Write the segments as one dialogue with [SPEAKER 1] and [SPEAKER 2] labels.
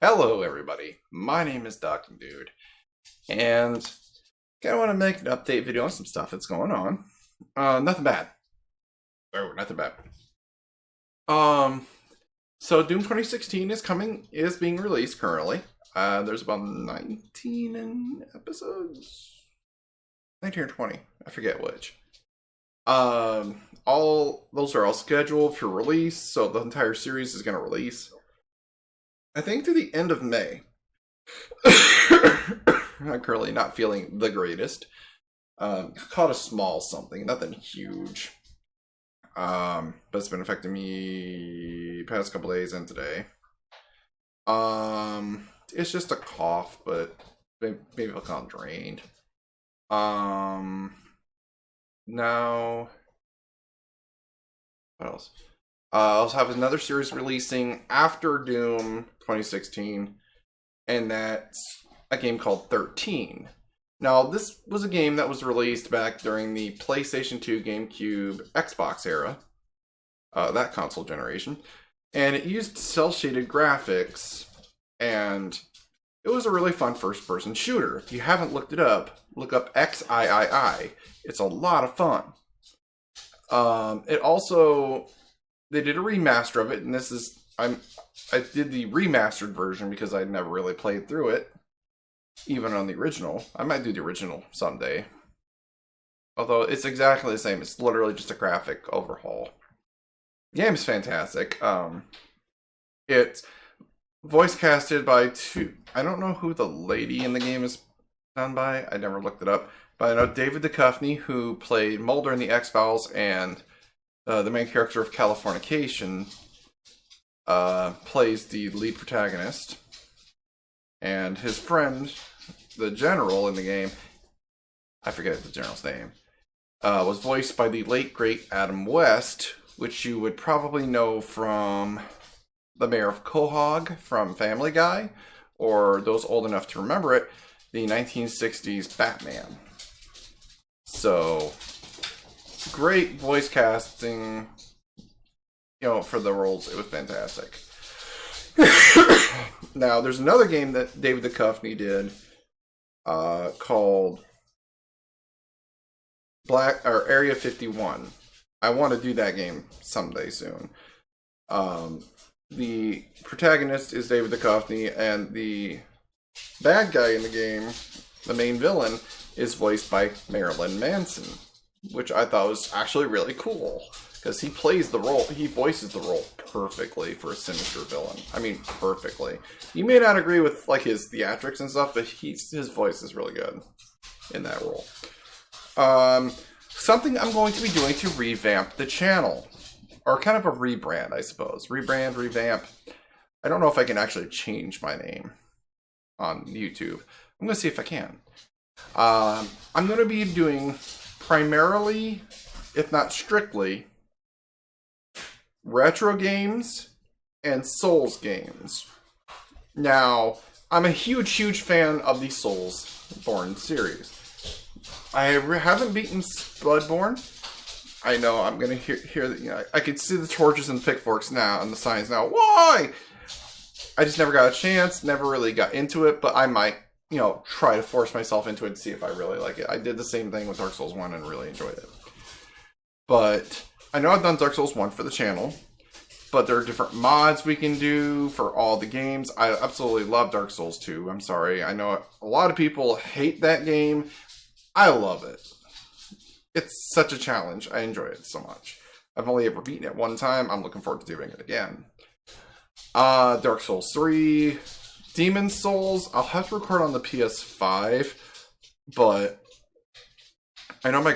[SPEAKER 1] Hello, everybody. My name is Dr. Dude, and kind of want to make an update video on some stuff that's going on. Nothing bad. Oh, nothing bad. Um, so Doom 2016 is being released currently. There's about 19 episodes, 19 or 20. I forget which. All those are all scheduled for release, so the entire series is going to release, I think, through the end of May. I'm currently not feeling the greatest. Caught a small something, nothing huge. But it's been affecting me past couple days and today. It's just a cough, but maybe I'll call it drained. Now, what else? I also have another series releasing after Doom 2016, and that's a game called 13. Now, this was a game that was released back during the PlayStation 2, GameCube, Xbox era, that console generation, and it used cel-shaded graphics, and it was a really fun first-person shooter. If you haven't looked it up, look up XIII. It's a lot of fun. It also, they did a remaster of it, and this is, I did the remastered version because I'd never really played through it, even on the original. I might do the original someday. Although it's exactly the same. It's literally just a graphic overhaul. The game's fantastic. It's voice casted by two. I don't know who the lady in the game is done by. I never looked it up. But I know David Duchovny, who played Mulder in the X-Files and the main character of Californication, plays the lead protagonist. And his friend, the general in the game, I forget the general's name, was voiced by the late, great Adam West, which you would probably know from the Mayor of Quahog from Family Guy, or those old enough to remember it, the 1960s Batman. So, great voice casting, for the roles. It was fantastic. Now, there's another game that David Duchovny did called Area 51. I want to do that game someday soon. The protagonist is David Duchovny, and the bad guy in the game, the main villain, is voiced by Marilyn Manson, which I thought was actually really cool. Because he plays the role, he voices the role perfectly for a sinister villain. I mean, perfectly. You may not agree with his theatrics and stuff, but his voice is really good in that role. Something I'm going to be doing to revamp the channel, or kind of a rebrand, I suppose. Revamp. I don't know if I can actually change my name on YouTube. I'm going to see if I can. I'm going to be doing primarily, if not strictly, retro games and Souls games. Now, I'm a huge fan of the Soulsborne series. I haven't beaten Bloodborne. I know I'm gonna hear that. I can see the torches and pitchforks now and the signs now. Why? I just never got a chance. Never really got into it, but I might, try to force myself into it and see if I really like it. I did the same thing with Dark Souls 1 and really enjoyed it. But I know I've done Dark Souls 1 for the channel, but there are different mods we can do for all the games. I absolutely love Dark Souls 2. I'm sorry. I know a lot of people hate that game. I love it. It's such a challenge. I enjoy it so much. I've only ever beaten it one time. I'm looking forward to doing it again. Dark Souls 3. Demon Souls. I'll have to record on the PS5, but I know my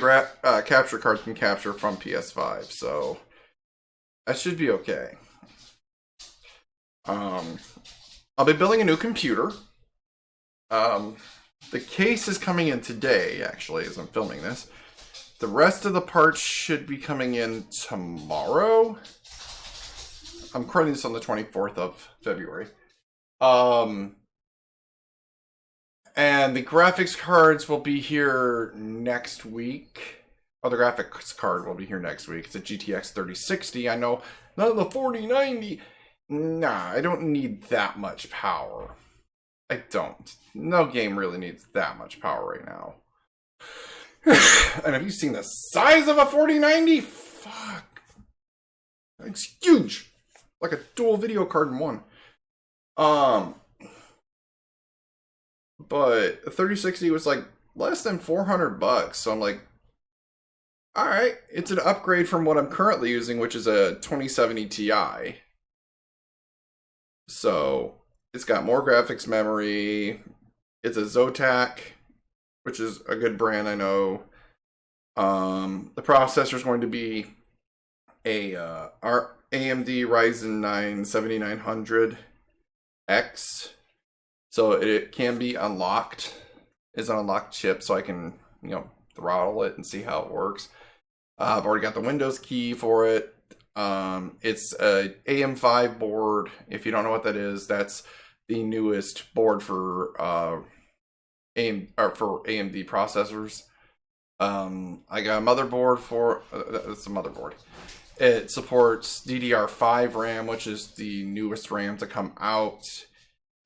[SPEAKER 1] capture card can capture from PS5, so I should be okay. I'll be building a new computer. The case is coming in today, actually, as I'm filming this. The rest of the parts should be coming in tomorrow. I'm recording this on the 24th of February. And the graphics cards will be here next week. Oh, the graphics card will be here next week. It's a GTX 3060. I know none of the 4090 nah, I don't need that much power. I don't. No game really needs that much power right now. And have you seen the size of a 4090? Fuck. It's huge. Like a dual video card in one. But 3060 was like less than $400. So I'm like, alright, it's an upgrade from what I'm currently using, which is a 2070 Ti. So it's got more graphics memory. It's a Zotac, which is a good brand, I know. The processor is going to be a AMD Ryzen 9 7900X. So it can be unlocked. It's an unlocked chip, so I can, throttle it and see how it works. I've already got the Windows key for it. It's a AM5 board. If you don't know what that is, that's the newest board for AMD processors. I got a motherboard for that's a motherboard. It supports DDR5 RAM, which is the newest RAM to come out.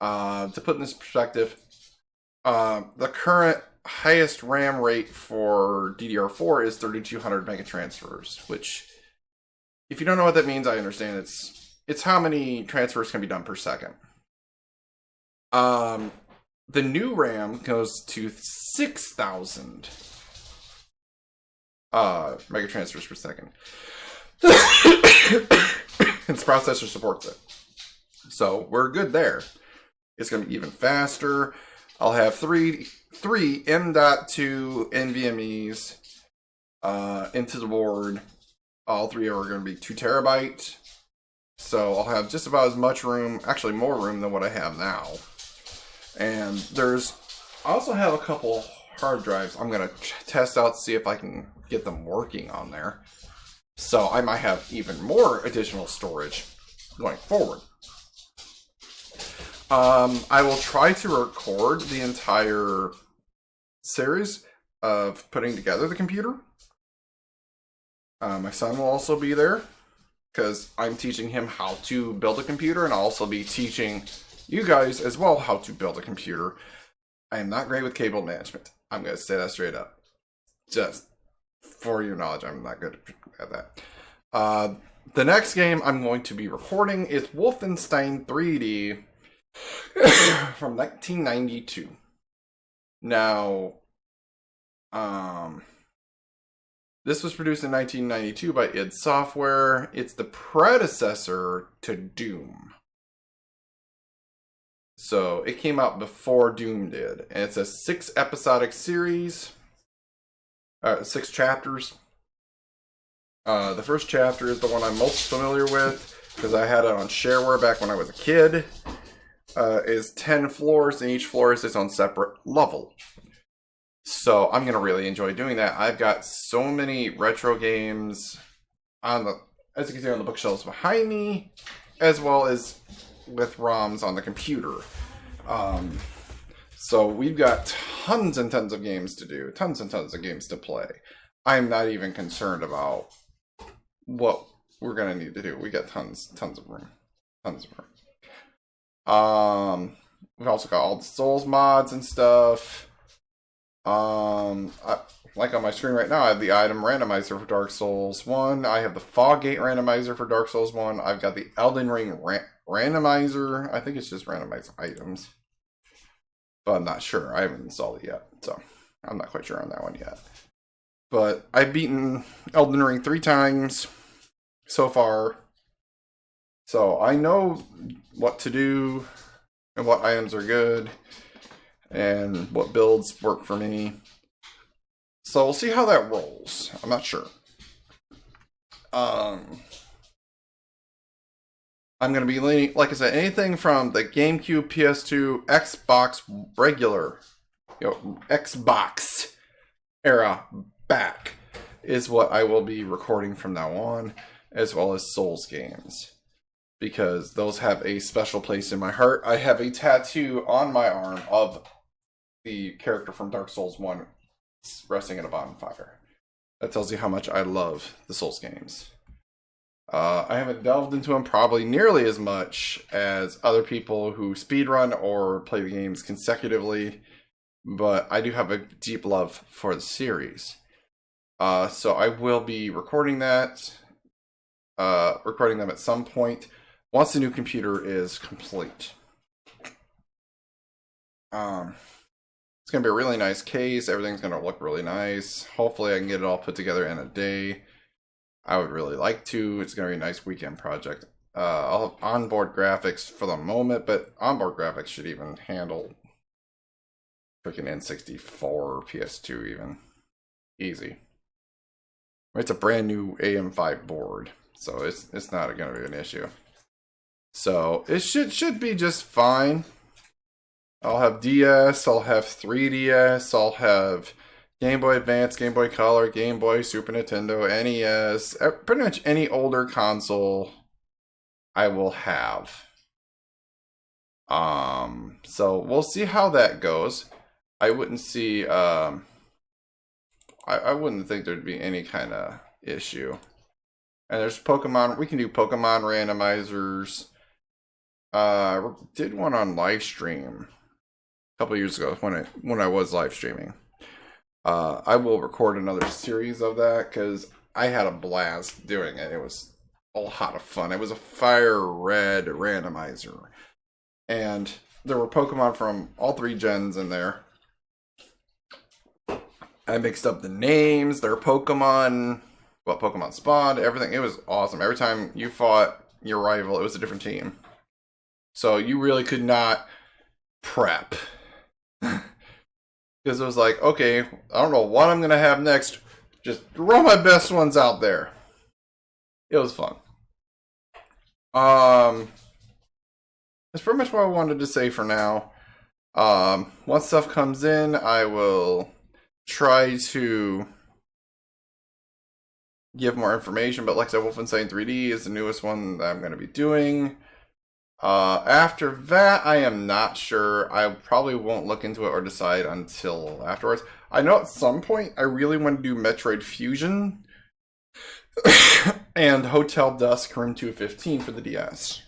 [SPEAKER 1] To put in this perspective, the current highest RAM rate for DDR4 is 3200 megatransfers, which, if you don't know what that means, I understand it's how many transfers can be done per second. The new RAM goes to 6,000 megatransfers per second. Its processor supports it, so we're good there. It's going to be even faster. I'll have three M.2 NVMe's into the board. All three are going to be 2 terabyte. So I'll have just about as much room, actually more room than what I have now. And I also have a couple hard drives I'm going to test out to see if I can get them working on there. So I might have even more additional storage going forward. I will try to record the entire series of putting together the computer. My son will also be there because I'm teaching him how to build a computer, and I'll also be teaching you guys as well how to build a computer. I am not great with cable management. I'm going to say that straight up. Just for your knowledge, I'm not good at that. The next game I'm going to be recording is Wolfenstein 3D from 1992. Now, this was produced in 1992 by id Software. It's the predecessor to Doom. So it came out before Doom did. And it's a 6 episodic series. 6 chapters. The first chapter is the one I'm most familiar with because I had it on shareware back when I was a kid. Is 10 floors, and each floor is its own separate level. So I'm going to really enjoy doing that. I've got so many retro games as you can see on the bookshelves behind me, as well as with ROMs on the computer. So we've got tons and tons of games to do, tons and tons of games to play. I'm not even concerned about what we're going to need to do. We got tons of room. We've also got all the Souls mods and stuff. Like on my screen right now, I have the item randomizer for Dark Souls 1. I have the Foggate randomizer for Dark Souls 1. I've got the Elden Ring randomizer. I think it's just randomized items. But I'm not sure. I haven't installed it yet. So I'm not quite sure on that one yet. But I've beaten Elden Ring 3 times so far. So I know what to do and what items are good and what builds work for me. So we'll see how that rolls. I'm not sure. I'm going to be leaning, like I said, anything from the GameCube, PS2, Xbox regular, Xbox era back is what I will be recording from now on, as well as Souls games. Because those have a special place in my heart. I have a tattoo on my arm of the character from Dark Souls 1 resting in a bonfire. That tells you how much I love the Souls games. I haven't delved into them probably nearly as much as other people who speedrun or play the games consecutively, but I do have a deep love for the series. So I will be recording them at some point once the new computer is complete. It's going to be a really nice case. Everything's going to look really nice. Hopefully I can get it all put together in a day. I would really like to. It's going to be a nice weekend project. I'll have onboard graphics for the moment, but onboard graphics should even handle freaking N64 or PS2 even. Easy. It's a brand new AM5 board, so it's not going to be an issue. So it should be just fine. I'll have DS, I'll have 3DS, I'll have Game Boy Advance, Game Boy Color, Game Boy, Super Nintendo, NES, pretty much any older console I will have. So we'll see how that goes. I wouldn't see, I wouldn't think there'd be any kind of issue. And there's Pokemon, we can do Pokemon randomizers. Did one on live stream a couple years ago when I was live streaming. I will record another series of that because I had a blast doing it. It was a lot of fun. It was a fire red randomizer. And there were Pokemon from all 3 gens in there. I mixed up the names, their Pokemon, what Pokemon spawned, everything. It was awesome. Every time you fought your rival, it was a different team. So you really could not prep. Because it was like, okay, I don't know what I'm going to have next. Just throw my best ones out there. It was fun. That's pretty much what I wanted to say for now. Once stuff comes in, I will try to give more information. But like I said, Wolfenstein 3D is the newest one that I'm going to be doing. After that, I am not sure. I probably won't look into it or decide until afterwards. I know at some point I really want to do Metroid Fusion and Hotel Dusk Room 215 for the DS,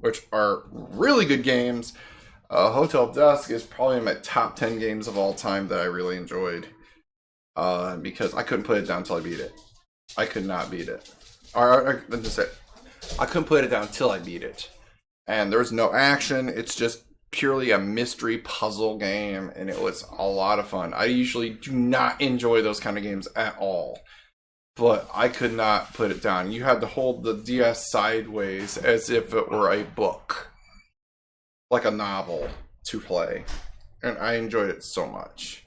[SPEAKER 1] which are really good games. Hotel Dusk is probably in my top 10 games of all time that I really enjoyed, because I couldn't put it down until I beat it. I could not beat it. Or just say, I couldn't put it down until I beat it. And there's no action. It's just purely a mystery puzzle game, and it was a lot of fun. I usually do not enjoy those kind of games at all, but I could not put it down. You had to hold the DS sideways as if it were a book, like a novel to play, and I enjoyed it so much.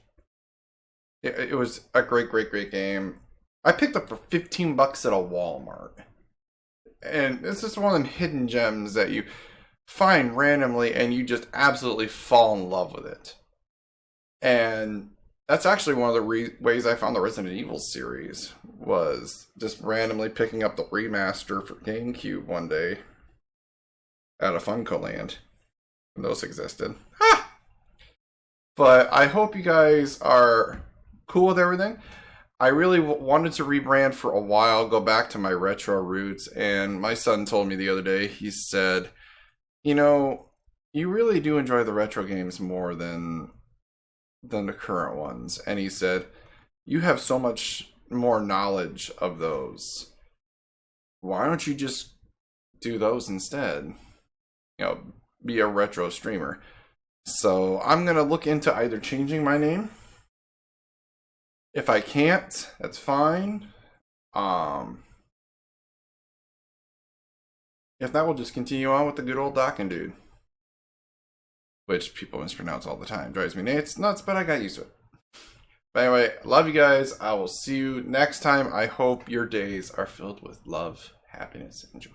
[SPEAKER 1] It was a great game. I picked up for $15 at a Walmart, and it's just one of them hidden gems that you find randomly and you just absolutely fall in love with it. And that's actually one of the ways I found the Resident Evil series, was just randomly picking up the remaster for GameCube one day at a Funko Land, when those existed. Ha! But I hope you guys are cool with everything. I really wanted to rebrand for a while, go back to my retro roots, and my son told me the other day, he said, you know, you really do enjoy the retro games more than the current ones. And he said, you have so much more knowledge of those. Why don't you just do those instead? You know, be a retro streamer. So I'm going to look into either changing my name. If I can't, that's fine. If not, we'll just continue on with the good old Dockin' Dude, which people mispronounce all the time. Drives me nuts, but I got used to it. But anyway, love you guys. I will see you next time. I hope your days are filled with love, happiness, and joy.